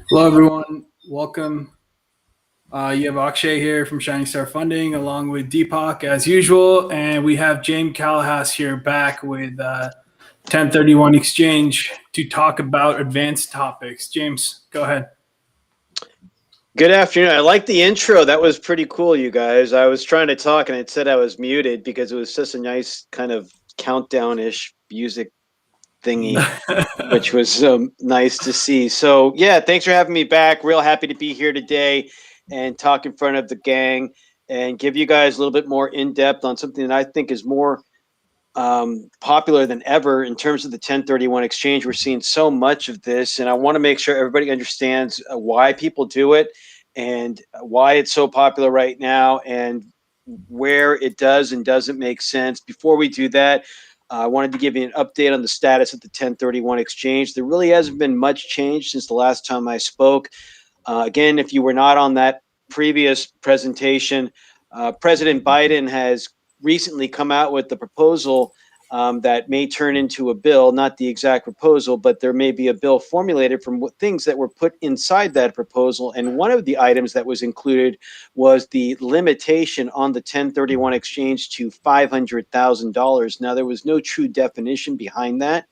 Hello, everyone. Welcome. You have Akshay here from Shining Star Funding, along with Deepak as usual, and we have James Calahas here back with 1031 Exchange to talk about advanced topics. James, go ahead. Good afternoon. I like the intro. That was pretty cool, you guys. I was trying to talk and it said I was muted because it was just a nice kind of countdown-ish music thingy, which was nice to see. So, yeah, thanks for having me back. Real happy to be here today and talk in front of the gang and give you guys a little bit more in-depth on something that I think is more popular than ever in terms of the 1031 exchange. We're seeing so much of this, and I want to make sure everybody understands why people do it and why it's so popular right now and where it does and doesn't make sense. Before we do that, I wanted to give you an update on the status of the 1031 exchange. There really hasn't been much change since the last time I spoke. Again, if you were not on that previous presentation, President Biden has recently come out with the proposal that may turn into a bill, not the exact proposal, but there may be a bill formulated from things that were put inside that proposal. And one of the items that was included was the limitation on the 1031 exchange to $500,000. Now, there was no true definition behind that.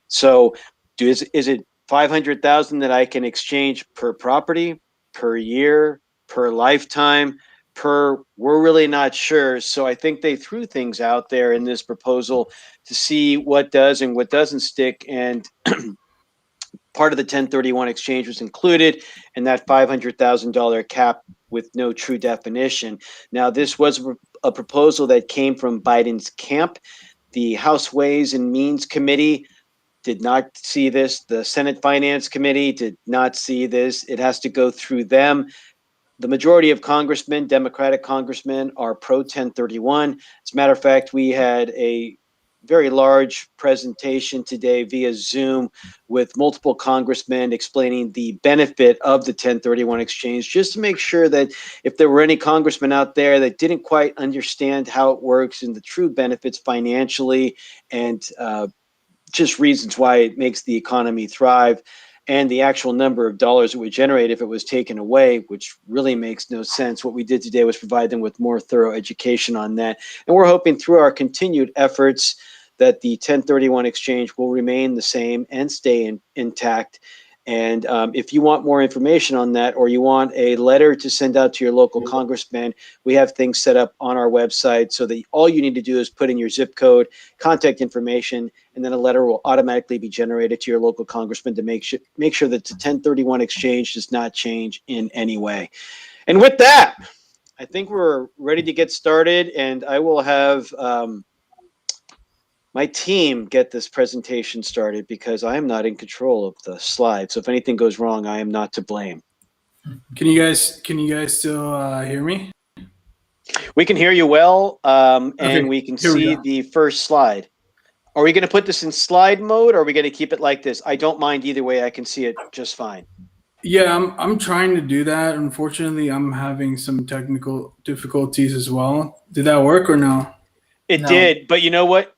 So is it 500,000 that I can exchange per property, per year, per lifetime? We're really not sure. So I think they threw things out there in this proposal to see what does and what doesn't stick. And part of the 1031 exchange was included in that $500,000 cap with no true definition. Now, this was a proposal that came from Biden's camp. The House Ways and Means Committee did not see this. The Senate Finance Committee did not see this. It has to go through them. The majority of congressmen, Democratic congressmen, are pro 1031. As a matter of fact, we had a very large presentation today via Zoom with multiple congressmen explaining the benefit of the 1031 exchange, just to make sure that if there were any congressmen out there that didn't quite understand how it works and the true benefits financially and just reasons why it makes the economy thrive and the actual number of dollars it would generate if it was taken away, which really makes no sense. What we did today was provide them with more thorough education on that. And we're hoping through our continued efforts that the 1031 exchange will remain the same and stay intact. And if you want more information on that, or you want a letter to send out to your local congressman, we have things set up on our website so that all you need to do is put in your zip code, contact information, and then a letter will automatically be generated to your local congressman to make sure that the 1031 exchange does not change in any way. And with that, I think we're ready to get started, and I will have my team get this presentation started because I am not in control of the slides. So if anything goes wrong, I am not to blame. Can you guys still hear me? We can hear you well, and Okay, we can here we see go. the first slide. Are we going to put this in slide mode, or are we going to keep it like this? I don't mind either way. I can see it just fine. Yeah, I'm trying to do that. Unfortunately, I'm having some technical difficulties as well. Did that work or no? It No. did, but you know what?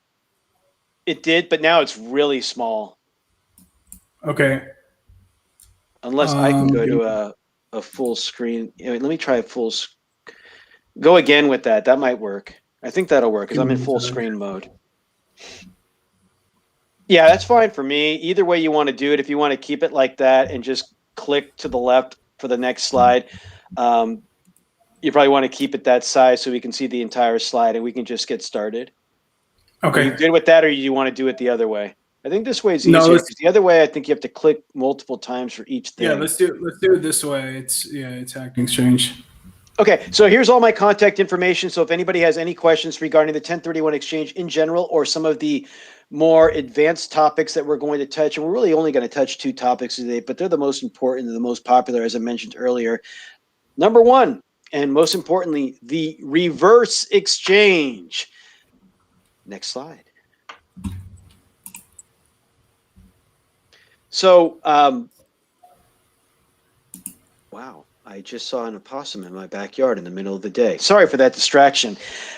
It did, but now it's really small. Okay. Unless I can go to a full screen. Let me try a full. Go again with that. That might work. I think that'll work because I'm in full screen mode. Yeah, that's fine for me. Either way you want to do it. If you want to keep it like that and just click to the left for the next slide, you probably want to keep it that size so we can see the entire slide and we can just get started. Okay. Are you good with that, or you want to do it the other way? I think this way is easier. No, Because the other way, I think you have to click multiple times for each thing. Yeah, let's do it this way. It's Hacking Exchange. Okay, so here's all my contact information. So if anybody has any questions regarding the 1031 exchange in general or some of the more advanced topics that we're going to touch, and we're really only going to touch two topics today, but they're the most important and the most popular, as I mentioned earlier. Number one, and most importantly, the reverse exchange. Next slide. So, wow. I just saw an opossum in my backyard in the middle of the day. Sorry for that distraction.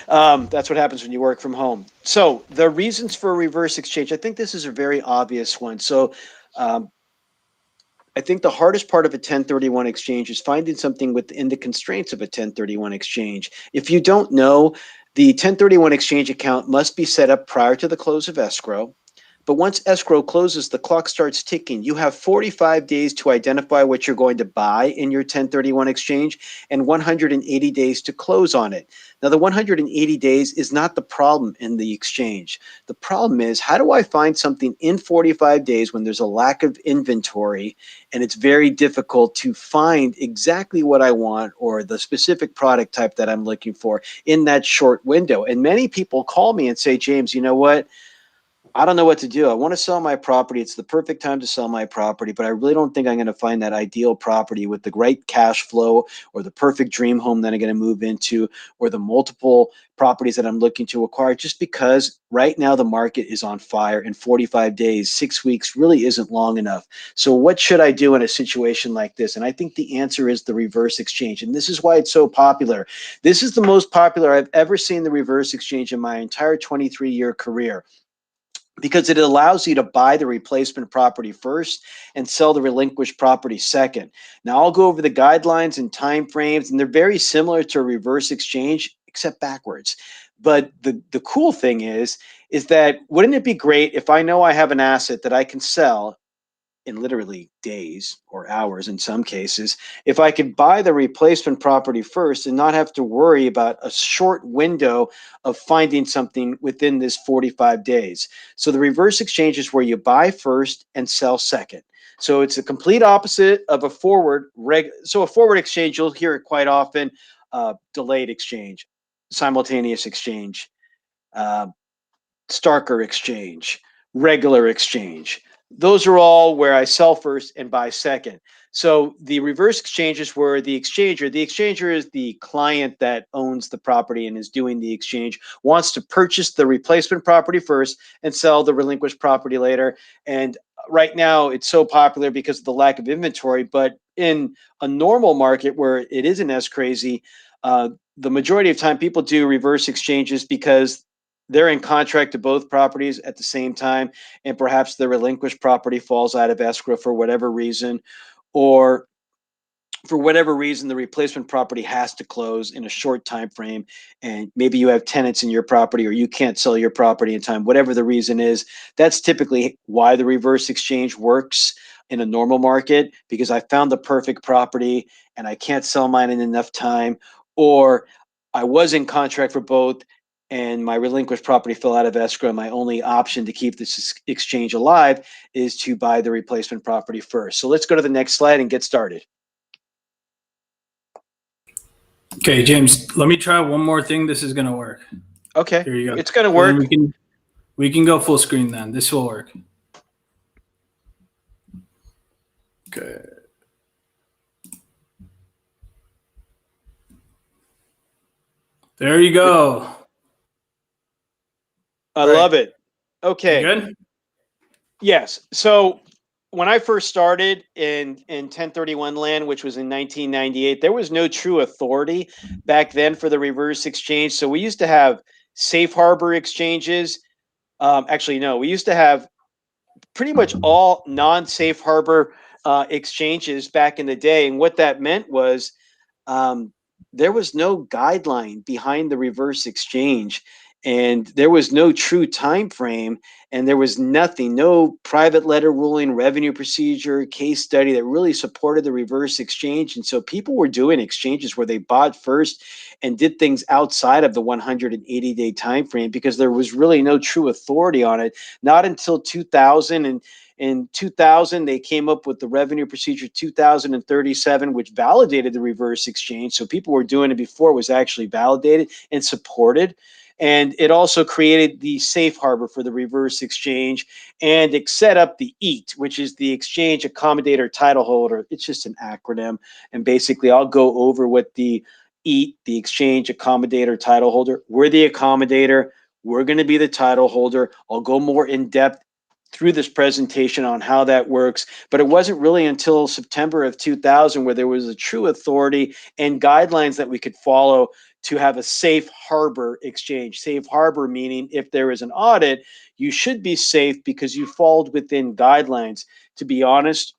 That's what happens when you work from home. So the reasons for reverse exchange, I think this is a very obvious one. So I think the hardest part of a 1031 exchange is finding something within the constraints of a 1031 exchange. If you don't know, the 1031 exchange account must be set up prior to the close of escrow. But once escrow closes, the clock starts ticking. You have 45 days to identify what you're going to buy in your 1031 exchange and 180 days to close on it. Now, the 180 days is not the problem in the exchange. The problem is, how do I find something in 45 days when there's a lack of inventory and it's very difficult to find exactly what I want or the specific product type that I'm looking for in that short window? And many people call me and say, James, you know what? I don't know what to do. I want to sell my property. It's the perfect time to sell my property, but I really don't think I'm going to find that ideal property with the great cash flow or the perfect dream home that I'm going to move into or the multiple properties that I'm looking to acquire, just because right now the market is on fire in 45 days. 6 weeks really isn't long enough. So what should I do in a situation like this? And I think the answer is the reverse exchange. And this is why it's so popular. This is the most popular I've ever seen the reverse exchange in my entire 23-year career, because it allows you to buy the replacement property first and sell the relinquished property second. Now, I'll go over the guidelines and timeframes, and they're very similar to a reverse exchange, except backwards. But the cool thing is that wouldn't it be great if I know I have an asset that I can sell in literally days or hours in some cases, if I could buy the replacement property first and not have to worry about a short window of finding something within this 45 days. So the reverse exchange is where you buy first and sell second. So it's a complete opposite of a forward so a forward exchange, you'll hear it quite often, delayed exchange, simultaneous exchange, uh, Starker exchange, regular exchange. Those are all where I sell first and buy second. So the reverse exchange is where the exchanger is the client that owns the property and is doing the exchange, wants to purchase the replacement property first and sell the relinquished property later. And right now it's so popular because of the lack of inventory, but in a normal market where it isn't as crazy, the majority of time people do reverse exchanges because they're in contract to both properties at the same time, and perhaps the relinquished property falls out of escrow for whatever reason, or for whatever reason the replacement property has to close in a short time frame, and maybe you have tenants in your property or you can't sell your property in time, whatever the reason is. That's typically why the reverse exchange works in a normal market, because I found the perfect property and I can't sell mine in enough time, or I was in contract for both and my relinquished property fell out of escrow. My only option to keep this exchange alive is to buy the replacement property first. So let's go to the next slide and get started. Okay, James, let me try one more thing. This is going to work. Okay, Here you go. it's going to work. We can go full screen then. This will work. Okay. There you go. I love it. Okay. You good? Yes. So when I first started in 1031 land, which was in 1998, there was no true authority back then for the reverse exchange. So we used to have safe harbor exchanges. Actually, no, we used to have pretty much all non-safe harbor exchanges back in the day. And what that meant was there was no guideline behind the reverse exchange, and there was no true time frame, and there was nothing, no private letter ruling, revenue procedure, case study that really supported the reverse exchange. And so people were doing exchanges where they bought first and did things outside of the 180-day time frame because there was really no true authority on it. Not until 2000, and in 2000, they came up with the revenue procedure 2037, which validated the reverse exchange. So people were doing it before it was actually validated and supported. And it also created the safe harbor for the reverse exchange, and it set up the EAT, which is the exchange accommodator title holder. It's just an acronym. And basically, I'll go over what the EAT, the exchange accommodator title holder, we're the accommodator. We're going to be the title holder. I'll go more in depth through this presentation on how that works. But it wasn't really until September of 2000 where there was a true authority and guidelines that we could follow to have a safe harbor exchange. Safe harbor meaning if there is an audit, you should be safe because you fall within guidelines. To be honest,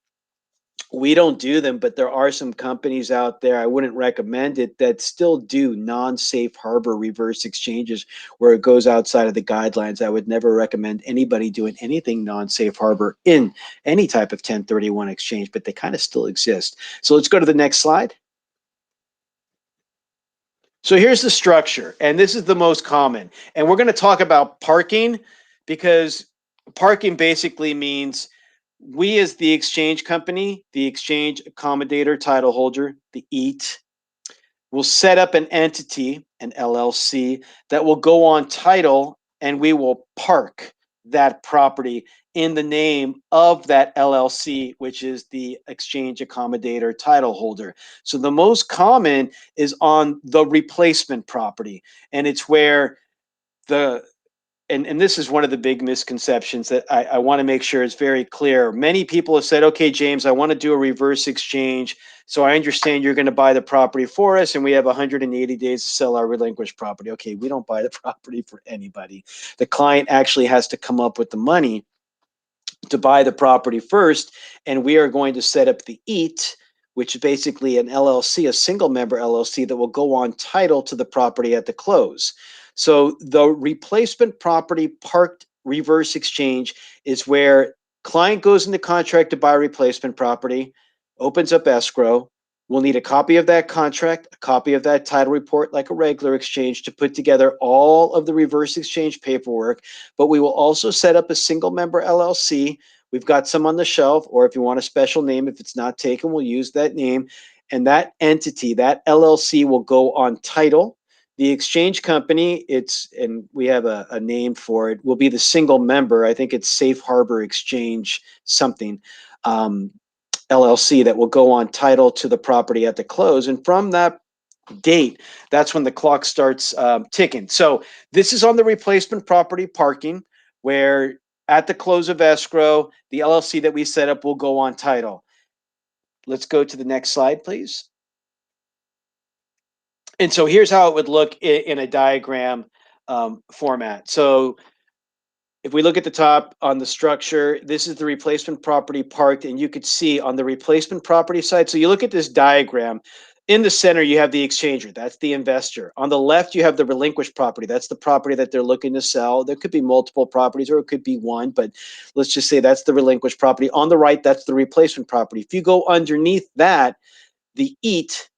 We don't do them, but there are some companies out there, I wouldn't recommend it, that still do non-safe harbor reverse exchanges where it goes outside of the guidelines. I would never recommend anybody doing anything non-safe harbor in any type of 1031 exchange, but they kind of still exist. So let's go to the next slide. So here's the structure, and this is the most common. And we're going to talk about parking, because parking basically means we, as the exchange company, the exchange accommodator title holder, the EAT, will set up an entity, an LLC, that will go on title, and we will park that property in the name of that LLC, which is the exchange accommodator title holder. So the most common is on the replacement property, and it's where the and this is one of the big misconceptions that I want to make sure is very clear. Many people have said, okay, James, I want to do a reverse exchange. So I understand you're going to buy the property for us, and we have 180 days to sell our relinquished property. Okay, we don't buy the property for anybody. The client actually has to come up with the money to buy the property first, and we are going to set up the EAT, which is basically an LLC, a single member LLC that will go on title to the property at the close. So the replacement property parked reverse exchange is where client goes into contract to buy replacement property, opens up escrow. We'll need a copy of that contract, a copy of that title report, like a regular exchange, to put together all of the reverse exchange paperwork. But we will also set up a single member LLC. We've got some on the shelf, or if you want a special name, if it's not taken, we'll use that name. And that entity, that LLC, will go on title. The exchange company, and we have a name for it, will be the single member. I think it's Safe Harbor Exchange something. LLC that will go on title to the property at the close. And from that date, that's when the clock starts ticking. So this is on the replacement property parking, where at the close of escrow, the LLC that we set up will go on title. Let's go to the next slide, please. And so here's how it would look in a diagram format. So if we look at the top on the structure, this is the replacement property parked, and you could see on the replacement property side. So you look at this diagram. In the center, you have the exchanger. That's the investor. On the left, you have the relinquished property. That's the property that they're looking to sell. There could be multiple properties, or it could be one, but let's just say that's the relinquished property. On the right, that's the replacement property. If you go underneath that, the EAT,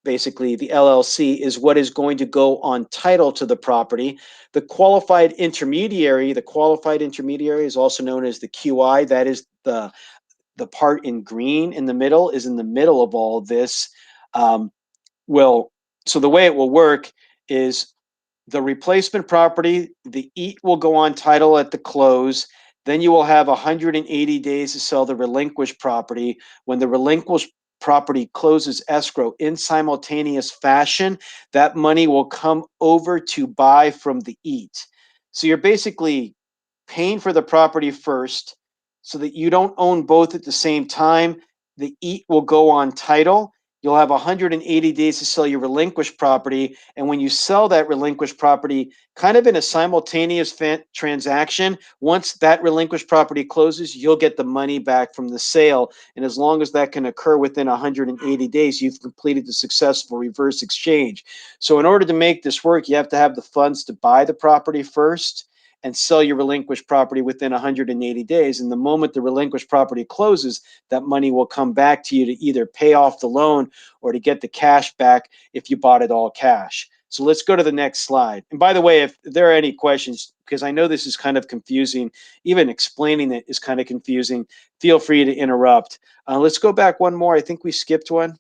basically the LLC, is what is going to go on title to the property. The qualified intermediary is also known as the QI. That is the part in green in the middle, is in the middle of all of this. So the way it will work is the replacement property, the EAT will go on title at the close. Then you will have 180 days to sell the relinquished property. When the relinquished property closes escrow in simultaneous fashion, that money will come over to buy from the EAT. So you're basically paying for the property first so that you don't own both at the same time. The EAT will go on title. You'll have 180 days to sell your relinquished property. And when you sell that relinquished property, kind of in a simultaneous transaction, once that relinquished property closes, you'll get the money back from the sale. And as long as that can occur within 180 days, you've completed the successful reverse exchange. So in order to make this work, you have to have the funds to buy the property first and sell your relinquished property within 180 days. And the moment the relinquished property closes, that money will come back to you to either pay off the loan or to get the cash back if you bought it all cash. So let's go to the next slide. And by the way, if there are any questions, because I know this is kind of confusing, even explaining it is kind of confusing, feel free to interrupt. Let's go back one more. I think we skipped one.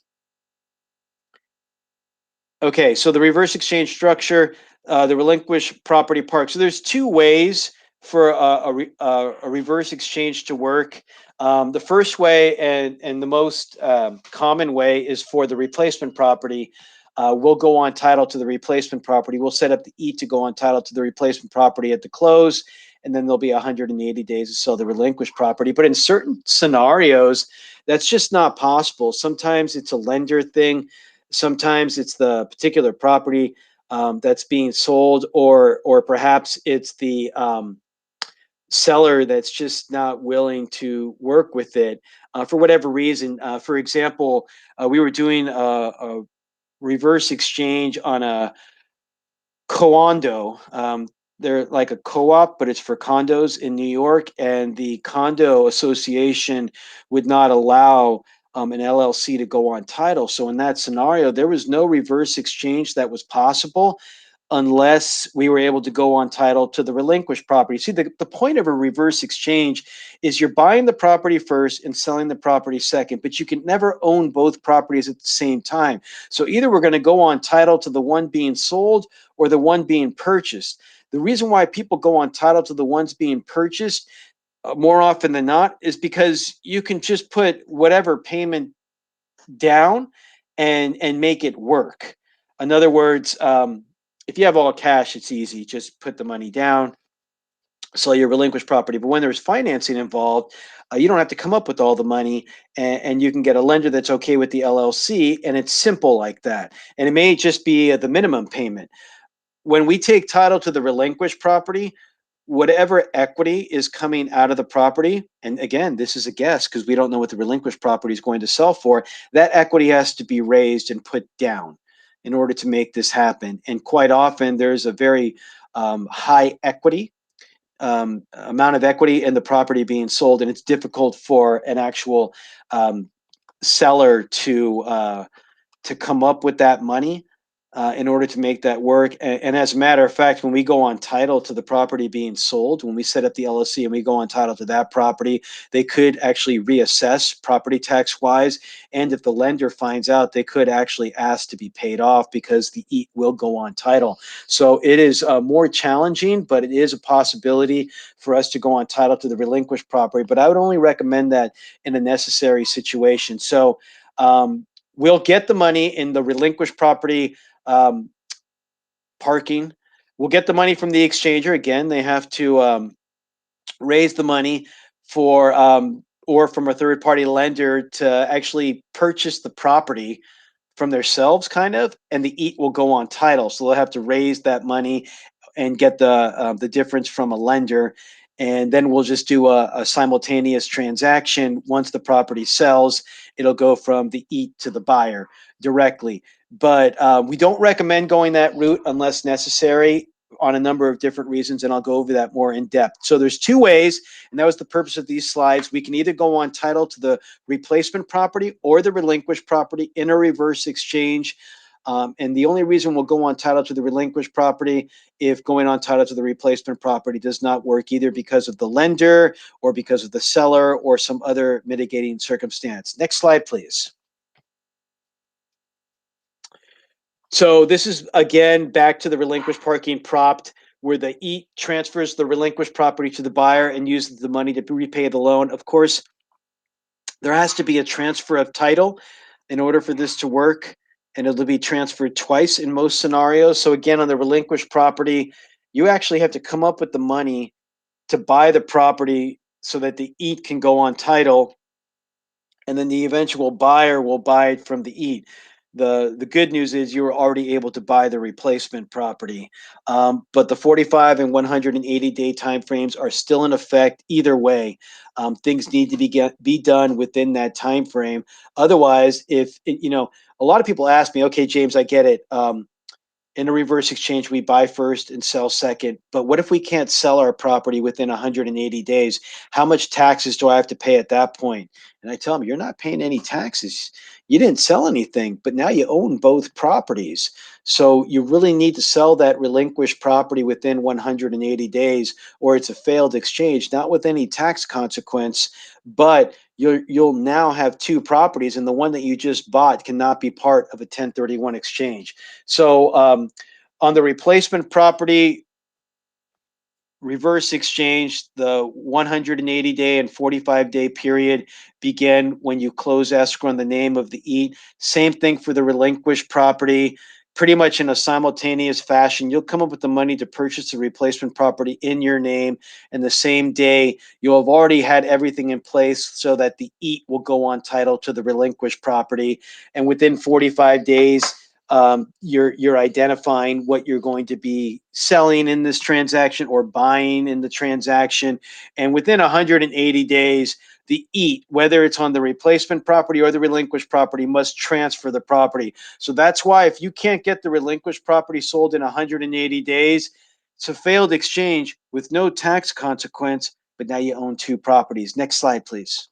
Okay, so the reverse exchange structure, the relinquished property park. So there's two ways for a reverse exchange to work. The first way and the most common way is for the replacement property. We'll go on title to the replacement property. We'll set up the EAT to go on title to the replacement property at the close, and then there'll be 180 days to sell the relinquished property. But in certain scenarios, that's just not possible. Sometimes it's a lender thing. Sometimes it's the particular property that's being sold, or perhaps it's the seller that's just not willing to work with it for whatever reason. For example, we were doing a reverse exchange on a condo. They're like a co-op, but it's for condos in New York, and the condo association would not allow an LLC to go on title. So in that scenario, there was no reverse exchange that was possible unless we were able to go on title to the relinquished property. See, the point of a reverse exchange is you're buying the property first and selling the property second, but you can never own both properties at the same time. So either we're going to go on title to the one being sold or the one being purchased. The reason why people go on title to the ones being purchased more often than not is because you can just put whatever payment down and make it work. In other words, if you have all cash, it's easy. Just put the money down, sell your relinquished property. But when there's financing involved, you don't have to come up with all the money, and you can get a lender that's okay with the LLC, and it's simple like that. And it may just be the minimum payment. When we take title to the relinquished property, whatever equity is coming out of the property, and again, this is a guess because we don't know what the relinquished property is going to sell for, that equity has to be raised and put down in order to make this happen. And quite often, there's a very high equity amount of equity in the property being sold, and it's difficult for an actual seller to come up with that money in order to make that work. And as a matter of fact, when we go on title to the property being sold, when we set up the LLC and we go on title to that property, they could actually reassess property tax wise. And if the lender finds out, they could actually ask to be paid off because the EAT will go on title. So it is more challenging, but it is a possibility for us to go on title to the relinquished property. But I would only recommend that in a necessary situation. So we'll get the money in the relinquished property parking. We'll get the money from the exchanger. Again, they have to raise the money for or from a third party lender to actually purchase the property from themselves, kind of, and the EAT will go on title. So they'll have to raise that money and get the difference from a lender. And then we'll just do a simultaneous transaction. Once the property sells, it'll go from the EAT to the buyer directly. But we don't recommend going that route unless necessary on a number of different reasons, and I'll go over that more in depth. So there's two ways, and that was the purpose of these slides. We can either go on title to the replacement property or the relinquished property in a reverse exchange. And the only reason we'll go on title to the relinquished property if going on title to the replacement property does not work, either because of the lender or because of the seller or some other mitigating circumstance. Next slide, please. So this is, again, back to the relinquished parking propped, where the EAT transfers the relinquished property to the buyer and uses the money to repay the loan. Of course, there has to be a transfer of title in order for this to work, and it'll be transferred twice in most scenarios. So again, on the relinquished property, you actually have to come up with the money to buy the property so that the EAT can go on title, and then the eventual buyer will buy it from the EAT. The good news is you were already able to buy the replacement property, but the 45 and 180 day timeframes are still in effect either way. Things need to be done within that time frame. Otherwise, if a lot of people ask me, okay, James, I get it. In a reverse exchange, we buy first and sell second. But what if we can't sell our property within 180 days? How much taxes do I have to pay at that point? And I tell them, you're not paying any taxes. You didn't sell anything, but now you own both properties. So you really need to sell that relinquished property within 180 days, or it's a failed exchange, not with any tax consequence, but you'll now have two properties, and the one that you just bought cannot be part of a 1031 exchange. So on the replacement property reverse exchange, the 180 day and 45 day period begin when you close escrow in the name of the EAT. Same thing for the relinquished property. Pretty much in a simultaneous fashion, you'll come up with the money to purchase the replacement property in your name, and the same day you'll have already had everything in place so that the EAT will go on title to the relinquished property. And within 45 days, You're identifying what you're going to be selling in this transaction or buying in the transaction, and within 180 days, the EAT, whether it's on the replacement property or the relinquished property, must transfer the property. So that's why if you can't get the relinquished property sold in 180 days, it's a failed exchange with no tax consequence, but now you own two properties. Next slide, please.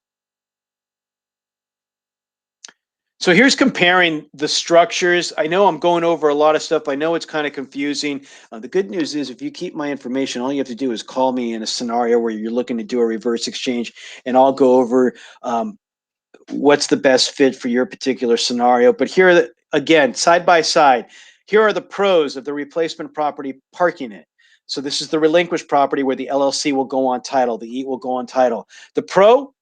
So here's comparing the structures. I know I'm going over a lot of stuff. I know it's kind of confusing. The good news is if you keep my information, all you have to do is call me in a scenario where you're looking to do a reverse exchange, and I'll go over what's the best fit for your particular scenario. But here, again, side by side, here are the pros of the replacement property parking it. So this is the relinquished property where the LLC will go on title, the EAT will go on title. The pro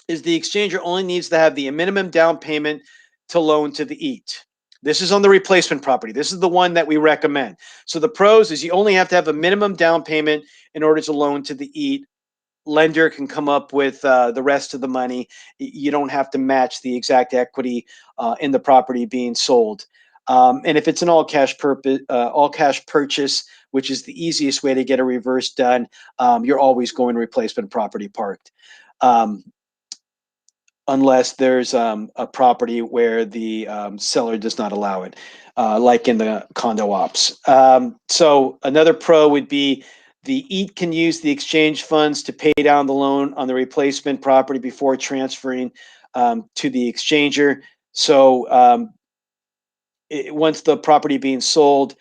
is the exchanger only needs to have the minimum down payment to loan to the EAT. This is on the replacement property. This is the one that we recommend. So the pros is you only have to have a minimum down payment in order to loan to the EAT. Lender can come up with the rest of the money. You don't have to match the exact equity in the property being sold. And if it's an all cash purchase, which is the easiest way to get a reverse done, you're always going replacement property parked. Unless there's a property where the seller does not allow it, like in the condo ops. So another pro would be the EAT can use the exchange funds to pay down the loan on the replacement property before transferring to the exchanger. So once the property being sold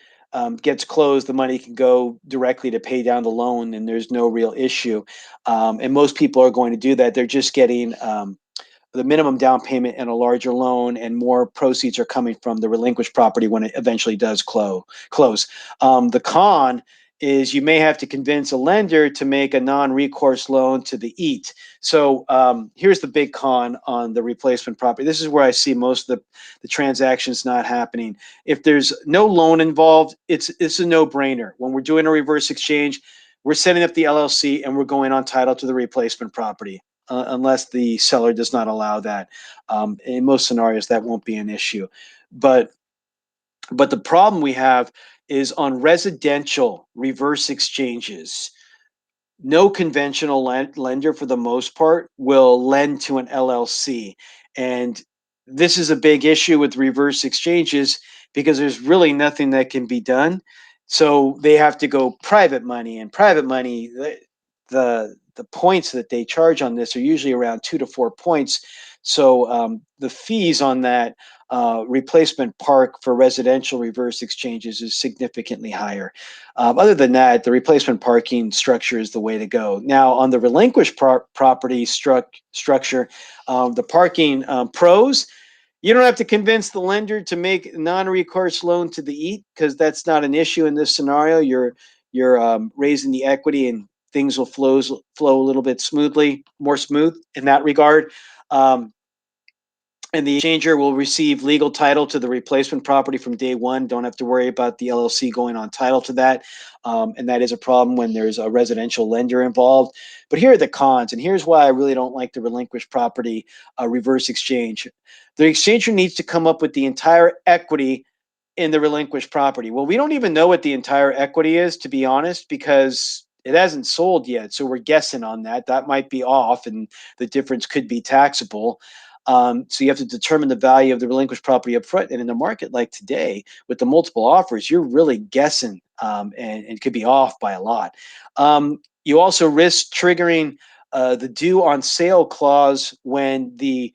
gets closed, the money can go directly to pay down the loan, and there's no real issue. And most people are going to do that. They're just getting the minimum down payment and a larger loan, and more proceeds are coming from the relinquished property when it eventually does close. The con is you may have to convince a lender to make a non-recourse loan to the EAT. So here's the big con on the replacement property. This is where I see most of the transactions not happening. If there's no loan involved, it's a no-brainer. When we're doing a reverse exchange, we're setting up the LLC and we're going on title to the replacement property. Unless the seller does not allow that. In most scenarios, that won't be an issue. But the problem we have is on residential reverse exchanges. No conventional lender, for the most part, will lend to an LLC. And this is a big issue with reverse exchanges because there's really nothing that can be done. So they have to go private money, and private money, the points that they charge on this are usually around 2 to 4 points. So the fees on that replacement park for residential reverse exchanges is significantly higher. Other than that, the replacement parking structure is the way to go. Now, on the relinquished property structure, the parking pros, you don't have to convince the lender to make a non-recourse loan to the EAT because that's not an issue in this scenario. You're raising the equity and things will flow a little bit more smooth in that regard. And the exchanger will receive legal title to the replacement property from day one. Don't have to worry about the LLC going on title to that. And that is a problem when there's a residential lender involved. But here are the cons, and here's why I really don't like the relinquished property reverse exchange. The exchanger needs to come up with the entire equity in the relinquished property. Well, we don't even know what the entire equity is, to be honest, because it hasn't sold yet. So we're guessing on that. That might be off, and the difference could be taxable. So you have to determine the value of the relinquished property up front. And in a market like today, with the multiple offers, you're really guessing, and it could be off by a lot. You also risk triggering the due on sale clause when the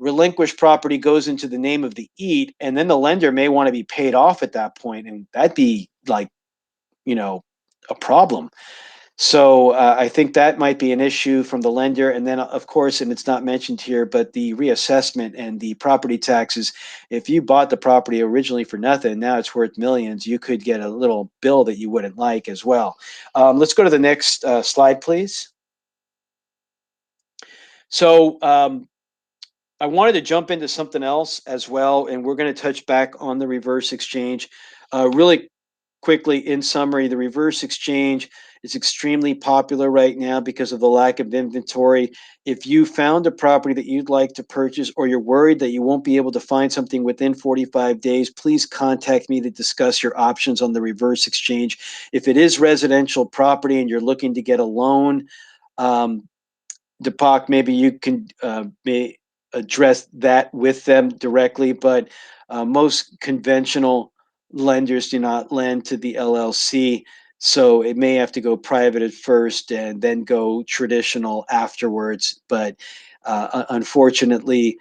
relinquished property goes into the name of the EAT, and then the lender may want to be paid off at that point, and that'd be like, a problem. So I think that might be an issue from the lender. And then, of course, and it's not mentioned here, but the reassessment and the property taxes. If you bought the property originally for nothing, now it's worth millions, you could get a little bill that you wouldn't like as well. Let's go to the next slide, please. So I wanted to jump into something else as well, and we're going to touch back on the reverse exchange really quickly, in summary, the reverse exchange is extremely popular right now because of the lack of inventory. If you found a property that you'd like to purchase, or you're worried that you won't be able to find something within 45 days, please contact me to discuss your options on the reverse exchange. If it is residential property and you're looking to get a loan, Deepak, maybe you can may address that with them directly, but most conventional lenders do not lend to the LLC, so it may have to go private at first and then go traditional afterwards. But unfortunately,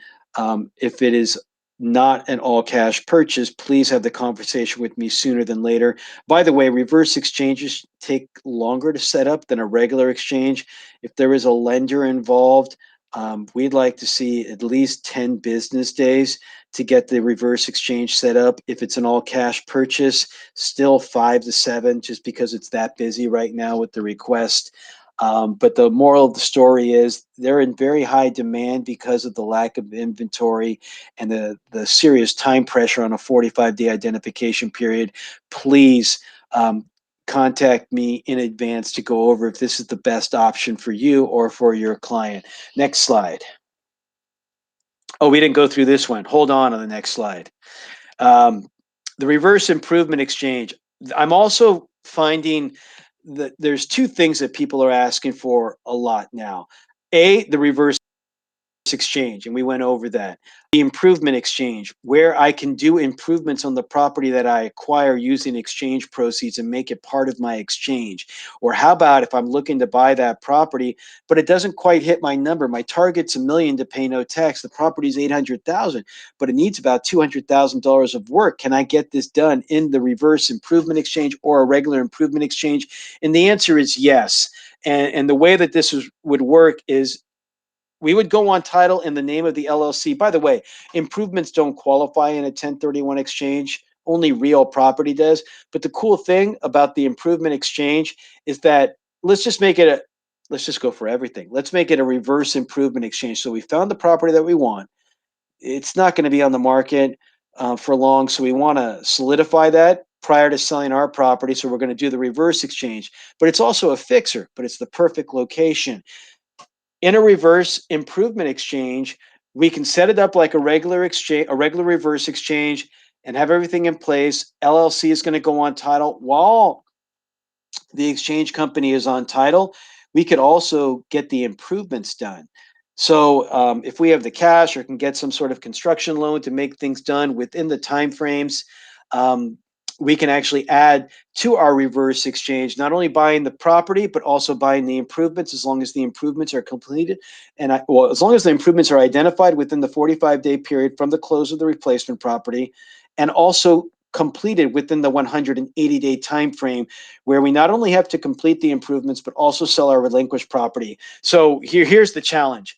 if it is not an all cash purchase, please have the conversation with me sooner than later. By the way, reverse exchanges take longer to set up than a regular exchange. If there is a lender involved, we'd like to see at least 10 business days to get the reverse exchange set up. If it's an all cash purchase, still 5 to 7, just because it's that busy right now with the request. But the moral of the story is they're in very high demand because of the lack of inventory and the serious time pressure on a 45-day identification period. Please contact me in advance to go over if this is the best option for you or for your client. Next slide. Oh, we didn't go through this one. Hold on the next slide. The reverse improvement exchange. I'm also finding that there's two things that people are asking for a lot now. The reverse exchange, and we went over that. The improvement exchange, where I can do improvements on the property that I acquire using exchange proceeds and make it part of my exchange. Or how about if I'm looking to buy that property, but it doesn't quite hit my number. My target's $1 million to pay no tax. The property's $800,000, but it needs about $200,000 of work. Can I get this done in the reverse improvement exchange or a regular improvement exchange? And the answer is yes. And the way that this would work is we would go on title in the name of the LLC. By the way, improvements don't qualify in a 1031 exchange. Only real property does. But the cool thing about the improvement exchange is that let's just go for everything. Let's make it a reverse improvement exchange. So we found the property that we want. It's not going to be on the market for long. So we want to solidify that prior to selling our property. So we're going to do the reverse exchange. But it's also a fixer, but it's the perfect location. In a reverse improvement exchange, we can set it up like a regular exchange, a regular reverse exchange, and have everything in place. LLC is going to go on title while the exchange company is on title. We could also get the improvements done. So if we have the cash or can get some sort of construction loan to make things done within the timeframes, we can actually add to our reverse exchange, not only buying the property, but also buying the improvements, as long as the improvements are completed. And as long as the improvements are identified within the 45-day period from the close of the replacement property, and also completed within the 180-day time frame, where we not only have to complete the improvements, but also sell our relinquished property. So here's the challenge.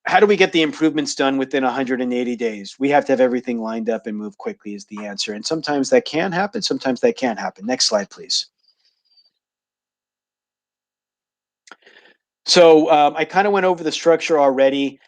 How do we get the improvements done within 180 days? We have to have everything lined up and move quickly is the answer. And sometimes that can happen. Sometimes that can't happen. Next slide, please. So I kind of went over the structure already.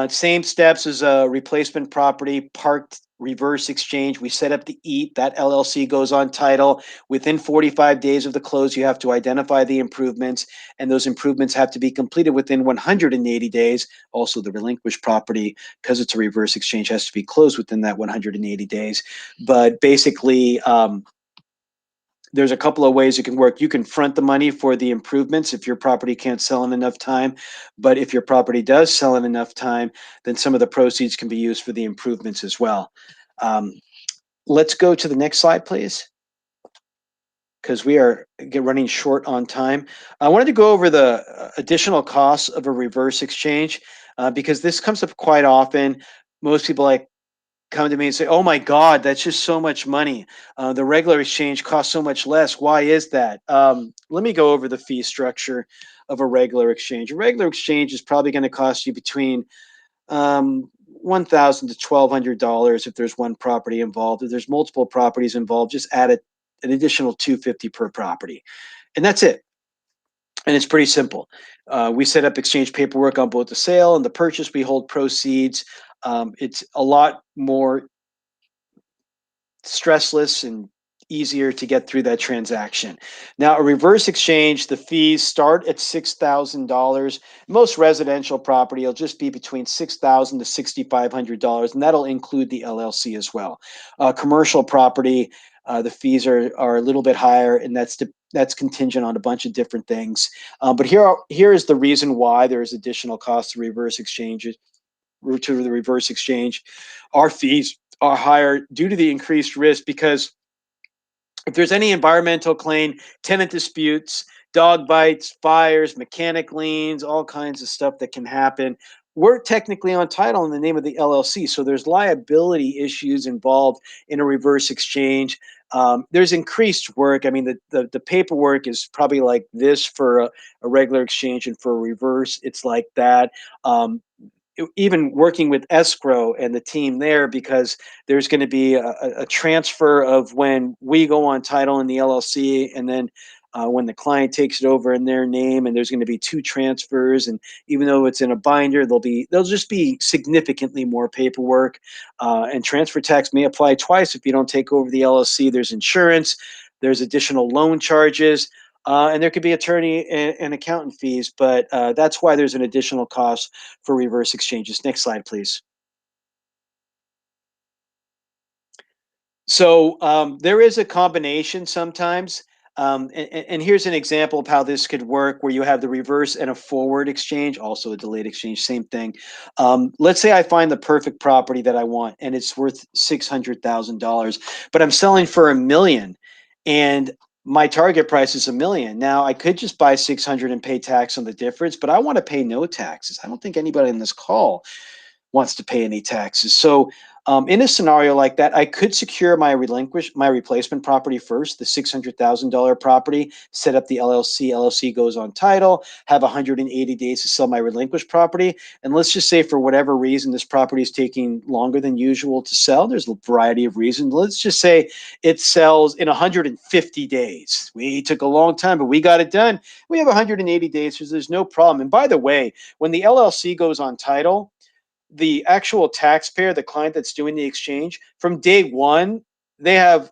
Same steps as a replacement property, parked reverse exchange. We set up the EAT. That LLC goes on title. Within 45 days of the close, you have to identify the improvements, and those improvements have to be completed within 180 days. Also, the relinquished property, because it's a reverse exchange, has to be closed within that 180 days. But basically, there's a couple of ways it can work. You can front the money for the improvements if your property can't sell in enough time. But if your property does sell in enough time, then some of the proceeds can be used for the improvements as well. Let's go to the next slide, please, because we are running short on time. I wanted to go over the additional costs of a reverse exchange because this comes up quite often. Most people come to me and say, "Oh my God, that's just so much money. The regular exchange costs so much less. Why is that?" Let me go over the fee structure of a regular exchange. A regular exchange is probably going to cost you between $1,000 to $1,200 if there's one property involved. If there's multiple properties involved, just add an additional $250 per property, and that's it. And it's pretty simple. We set up exchange paperwork on both the sale and the purchase. We hold proceeds. It's a lot more stressless and easier to get through that transaction. Now, a reverse exchange, the fees start at $6,000. Most residential property will just be between $6,000 to $6,500, and that'll include the LLC as well. Commercial property, the fees are a little bit higher, and that's contingent on a bunch of different things. But here is the reason why there is additional cost to reverse exchanges. To the reverse exchange, our fees are higher due to the increased risk, because if there's any environmental claim, tenant disputes, dog bites, fires, mechanic liens, all kinds of stuff that can happen, we're technically on title in the name of the LLC. So there's liability issues involved in a reverse exchange. There's increased work. I mean, the paperwork is probably like this for a regular exchange, and for a reverse, it's like that. Even working with escrow and the team there, because there's going to be a transfer of when we go on title in the LLC, and then when the client takes it over in their name, and there's going to be two transfers. And even though it's in a binder, there'll just be significantly more paperwork, and transfer tax may apply twice if you don't take over the LLC. There's insurance, there's additional loan charges. And there could be attorney and accountant fees, but that's why there's an additional cost for reverse exchanges. Next slide, please. So there is a combination sometimes. And here's an example of how this could work, where you have the reverse and a forward exchange, also a delayed exchange, same thing. Let's say I find the perfect property that I want, and it's worth $600,000, but I'm selling for $1 million, and my target price is $1 million. Now, I could just buy 600 and pay tax on the difference, but I want to pay no taxes. I don't think anybody in this call wants to pay any taxes. So in a scenario like that, I could secure my replacement property first, the $600,000 property, set up the LLC. LLC goes on title, have 180 days to sell my relinquished property. And let's just say, for whatever reason, this property is taking longer than usual to sell. There's a variety of reasons. Let's just say it sells in 150 days. We took a long time, but we got it done. We have 180 days, so there's no problem. And by the way, when the LLC goes on title, the actual taxpayer, the client that's doing the exchange, from day one, they have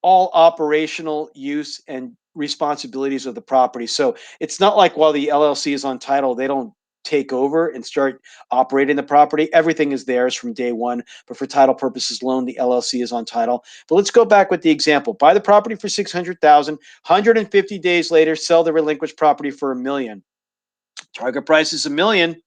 all operational use and responsibilities of the property. So it's not like while the LLC is on title, they don't take over and start operating the property. Everything is theirs from day one. But for title purposes alone, the LLC is on title. But let's go back with the example. Buy the property for $600,000, 150 days later, sell the relinquished property for $1 million. Target price is $1 million.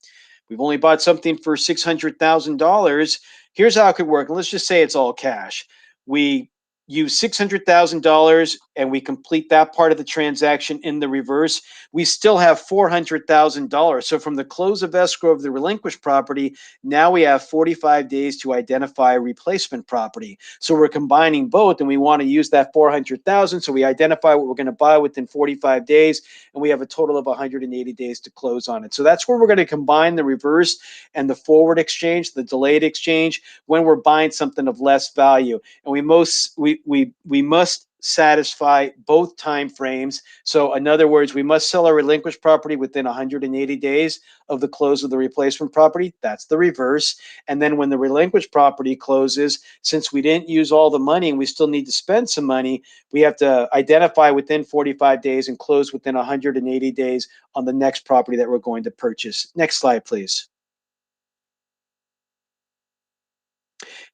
We've only bought something for $600,000. Here's how it could work. And let's just say it's all cash. We use $600,000 and we complete that part of the transaction in the reverse. We still have $400,000. So from the close of escrow of the relinquished property, now we have 45 days to identify replacement property. So we're combining both, and we want to use that 400,000. So we identify what we're going to buy within 45 days, and we have a total of 180 days to close on it. So that's where we're going to combine the reverse and the forward exchange, the delayed exchange, when we're buying something of less value. And we must satisfy both time frames. So in other words, we must sell our relinquished property within 180 days of the close of the replacement property. That's the reverse. And then when the relinquished property closes, since we didn't use all the money and we still need to spend some money, we have to identify within 45 days and close within 180 days on the next property that we're going to purchase. Next slide, please.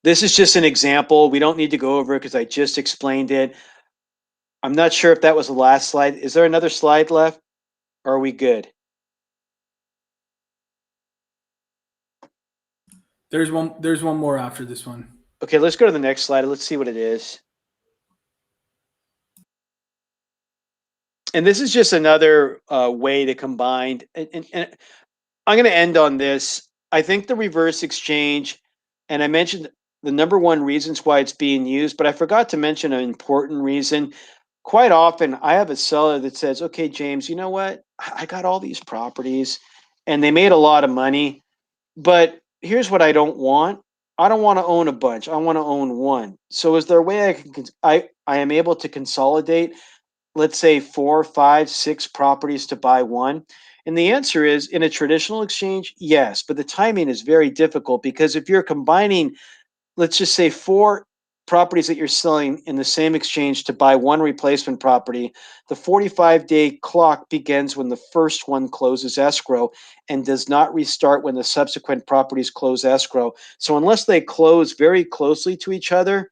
This is just an example. We don't need to go over it because I just explained it. I'm not sure if that was the last slide. Is there another slide left? Or are we good? There's one more after this one. Okay, let's go to the next slide. Let's see what it is. And this is just another way to combine. And I'm going to end on this. I think the reverse exchange, and I mentioned the number one reasons why it's being used, but I forgot to mention an important reason. Quite often, I have a seller that says, okay, James, you know what? I got all these properties and they made a lot of money, but here's what I don't want. I don't want to own a bunch. I want to own one. So is there a way I am able to consolidate, let's say 4, 5, 6 properties to buy one? And the answer is, in a traditional exchange, yes, but the timing is very difficult, because if you're combining, let's just say 4 properties that you're selling in the same exchange to buy one replacement property, the 45-day clock begins when the first one closes escrow and does not restart when the subsequent properties close escrow. So unless they close very closely to each other,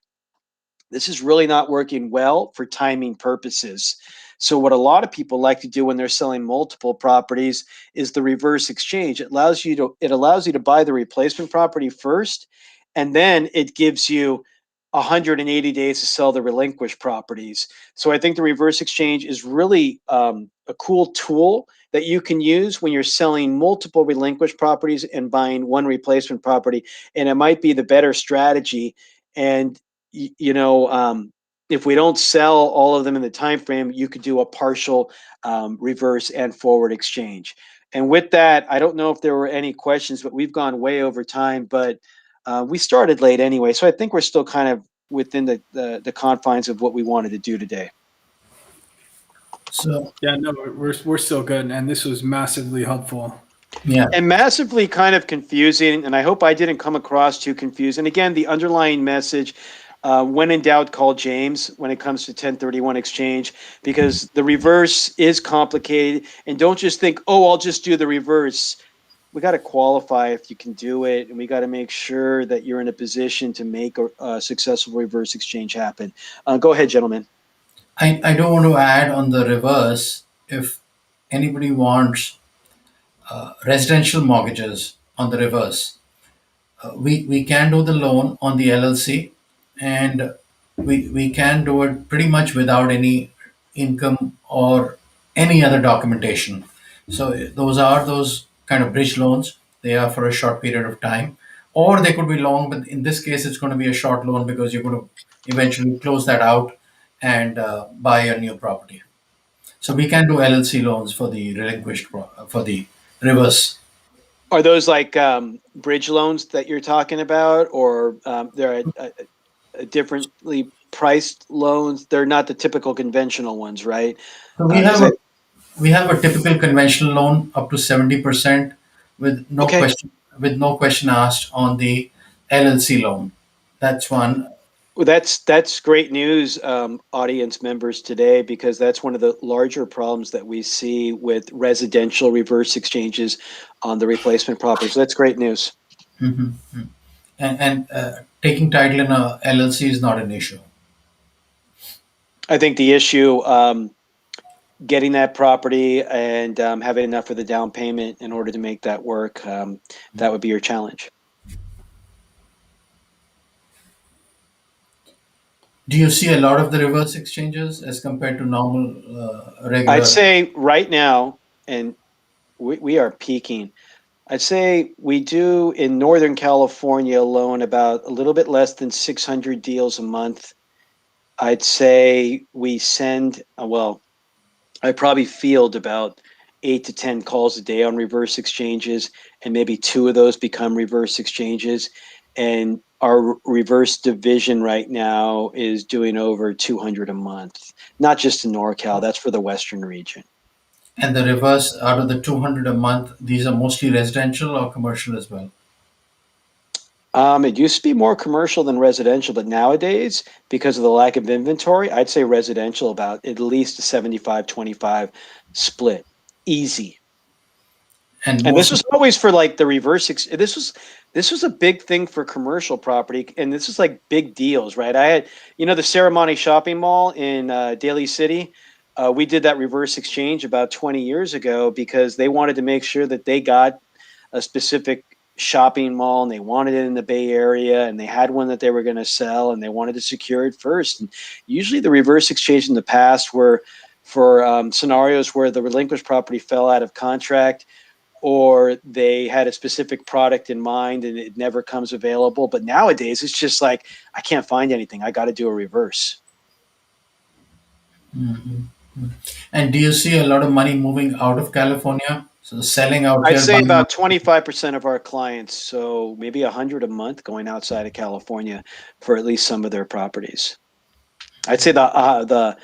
this is really not working well for timing purposes. So what a lot of people like to do when they're selling multiple properties is the reverse exchange. It allows you to buy the replacement property first, and then it gives you 180 days to sell the relinquished properties. So I think the reverse exchange is really a cool tool that you can use when you're selling multiple relinquished properties and buying one replacement property, and it might be the better strategy. And if we don't sell all of them in the time frame, you could do a partial reverse and forward exchange. And with that, I don't know if there were any questions, but we've gone way over time. But we started late anyway, so I think we're still kind of within the confines of what we wanted to do today. So Yeah, no, we're still good, and this was massively helpful. yeah, And massively kind of confusing, and I hope I didn't come across too confused. And again, the underlying message, when in doubt, call James when it comes to 1031 exchange, because the reverse is complicated. And don't just think, oh, I'll just do the reverse. We got to qualify if you can do it, and we got to make sure that you're in a position to make a successful reverse exchange happen. Go ahead, gentlemen. I don't want to add on the reverse. If anybody wants residential mortgages on the reverse, we can do the loan on the LLC, and we can do it pretty much without any income or any other documentation. So those kind of bridge loans. They are for a short period of time, or they could be long. But in this case, it's going to be a short loan because you're going to eventually close that out and buy a new property. So we can do LLC loans for the for the reverse. Are those like bridge loans that you're talking about, or they're differently priced loans? They're not the typical conventional ones, right? So Because we have a typical conventional loan up to 70% okay, with no question asked on the LLC loan. That's one. well, that's great news, audience members today, because that's one of the larger problems that we see with residential reverse exchanges on the replacement property. So that's great news. Mhm. And taking title in a LLC is not an issue. I think the issue, getting that property and having enough for the down payment in order to make that work, that would be your challenge. Do you see a lot of the reverse exchanges as compared to normal I'd regular? say right now, and we are peaking. I'd say we do in Northern California alone about a little bit less than 600 deals a month. I'd say we send, well, I probably field about 8 to 10 calls a day on reverse exchanges, and maybe two of those become reverse exchanges. And our reverse division right now is doing over 200 a month, not just in NorCal, that's for the Western region. And the reverse, out of the 200 a month, these are mostly residential or commercial as well? It used to be more commercial than residential, but nowadays, because of the lack of inventory, I'd say residential about at least a 75-25 split. Easy. And And this most of was always for like the reverse. This was a big thing for commercial property, and this is like big deals, right? I had, the Serramonte Shopping Mall in Daly City. We did that reverse exchange about 20 years ago because they wanted to make sure that they got a specific shopping mall and they wanted it in the Bay Area and they had one that they were going to sell and they wanted to secure it first. And usually the reverse exchange in the past were for scenarios where the relinquished property fell out of contract or they had a specific product in mind and it never comes available. But nowadays it's just like, I can't find anything. I got to do a reverse. Mhm. And do you see a lot of money moving out of California? So selling out I'd here, say buying out. about 25% of our clients, so maybe 100 a month going outside of California for at least some of their properties. I'd say the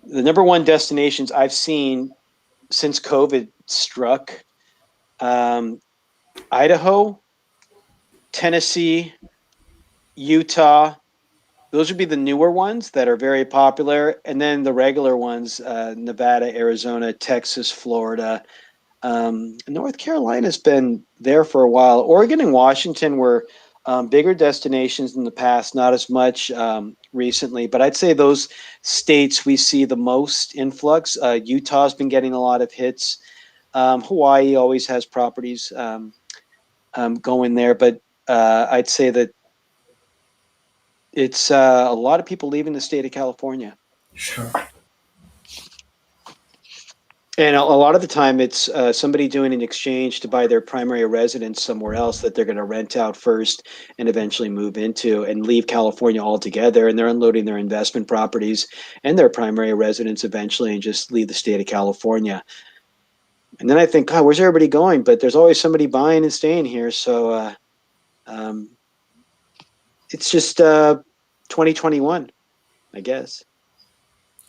number one destinations I've seen since COVID struck, um, Idaho, Tennessee, Utah, those would be the newer ones that are very popular, and then the regular ones: Nevada, Arizona, Texas, Florida. North Carolina's been there for a while. Oregon and Washington were bigger destinations in the past, not as much recently, but I'd say those states we see the most influx. Utah's been getting a lot of hits. Hawaii always has properties going there, but I'd say that it's a lot of people leaving the state of California. Sure. And a lot of the time, it's somebody doing an exchange to buy their primary residence somewhere else that they're going to rent out first and eventually move into and leave California altogether. And they're unloading their investment properties and their primary residence eventually and just leave the state of California. And then I think, God, where's everybody going? But there's always somebody buying and staying here. So it's just 2021, I guess.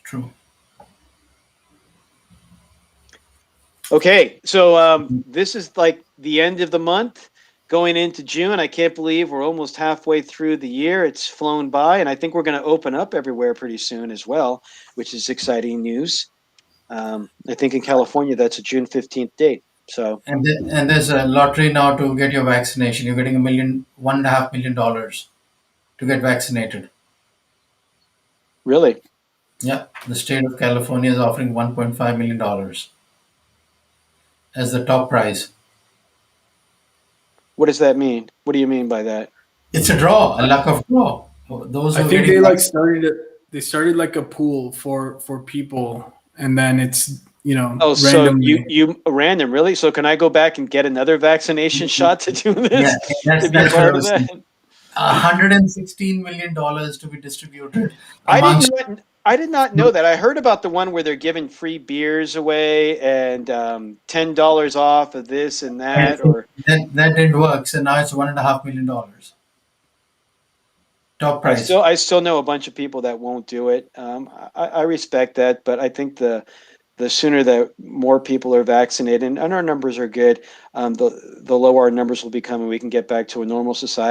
True. Okay, so this is like the end of the month, going into June. I can't believe we're almost halfway through the year. It's flown by, and I think we're going to open up everywhere pretty soon as well, which is exciting news. I think in California that's a June 15th date. So And there's a lottery now to get your vaccination. You're getting $1.5 million to get vaccinated. really, Yeah, the state of California is offering $1.5 million as the top prize. what does that mean? What do you mean by that? It's a draw, a luck of draw. Those I who are think getting they like vac- started it. They started like a pool for people, and then it's Oh, so randomly. you random, really? So can I go back and get another vaccination shot to do Yeah, this, to be that's what I part of was that? saying. $116 million to be distributed I amongst. I did not know that. I heard about the one where they're giving free beers away and $10 off of this and that. Or That didn't work, so now it's $1.5 million. Top price. I still know a bunch of people that won't do it. I respect that, but I think the sooner that more people are vaccinated and our numbers are good, the lower our numbers will become, and we can get back to a normal society.